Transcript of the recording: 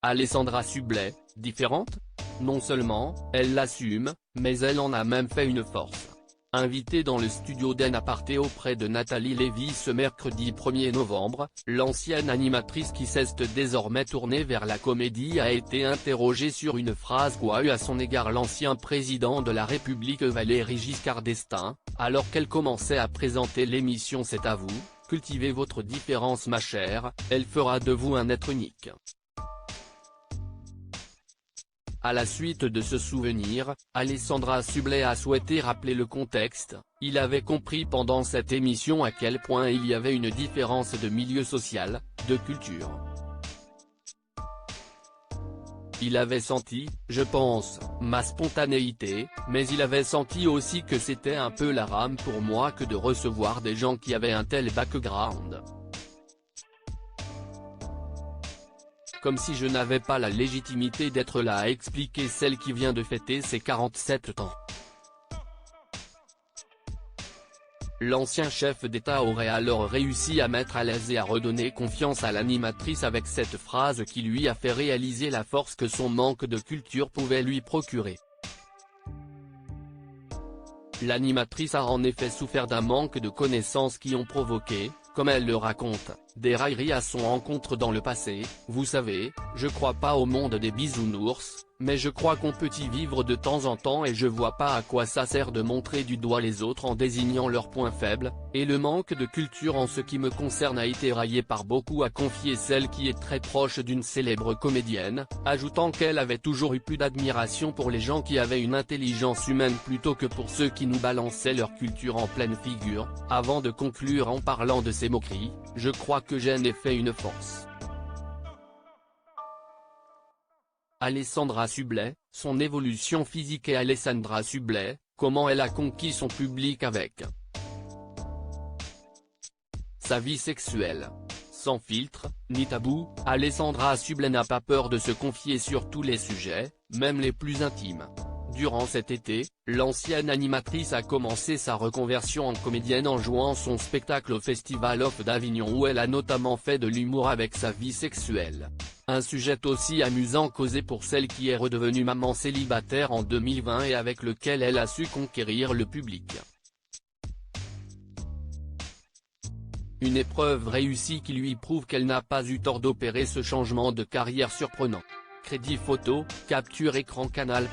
Alessandra Sublet, différente? Non seulement, elle l'assume, mais elle en a même fait une force. Invitée dans le studio d'En Aparté auprès de Nathalie Lévy ce mercredi 1er novembre, l'ancienne animatrice qui s'est désormais tournée vers la comédie a été interrogée sur une phrase qu'a eue à son égard l'ancien président de la République Valéry Giscard d'Estaing, alors qu'elle commençait à présenter l'émission C'est à vous, cultivez votre différence ma chère, elle fera de vous un être unique. À la suite de ce souvenir, Alessandra Sublet a souhaité rappeler le contexte. Il avait compris pendant cette émission à quel point il y avait une différence de milieu social, de culture. Il avait senti, je pense, ma spontanéité, mais il avait senti aussi que c'était un peu la rame pour moi que de recevoir des gens qui avaient un tel background. Comme si je n'avais pas la légitimité d'être là, a expliqué celle qui vient de fêter ses 47 ans. L'ancien chef d'État aurait alors réussi à mettre à l'aise et à redonner confiance à l'animatrice avec cette phrase qui lui a fait réaliser la force que son manque de culture pouvait lui procurer. L'animatrice a en effet souffert d'un manque de connaissances qui ont provoqué, comme elle le raconte, des railleries à son encontre dans le passé. Vous savez, je crois pas au monde des bisounours, mais je crois qu'on peut y vivre de temps en temps et je vois pas à quoi ça sert de montrer du doigt les autres en désignant leurs points faibles, et le manque de culture en ce qui me concerne a été raillé par beaucoup, a confié celle qui est très proche d'une célèbre comédienne, ajoutant qu'elle avait toujours eu plus d'admiration pour les gens qui avaient une intelligence humaine plutôt que pour ceux qui nous balançaient leur culture en pleine figure, avant de conclure en parlant de ces moqueries, je crois que j'en ai fait une force. Alessandra Sublet, son évolution physique et Alessandra Sublet, comment elle a conquis son public avec sa vie sexuelle. Sans filtre, ni tabou, Alessandra Sublet n'a pas peur de se confier sur tous les sujets, même les plus intimes. Durant cet été, l'ancienne animatrice a commencé sa reconversion en comédienne en jouant son spectacle au Festival of d'Avignon où elle a notamment fait de l'humour avec sa vie sexuelle. Un sujet aussi amusant causé pour celle qui est redevenue maman célibataire en 2020 et avec lequel elle a su conquérir le public. Une épreuve réussie qui lui prouve qu'elle n'a pas eu tort d'opérer ce changement de carrière surprenant. Crédit photo, capture écran Canal+.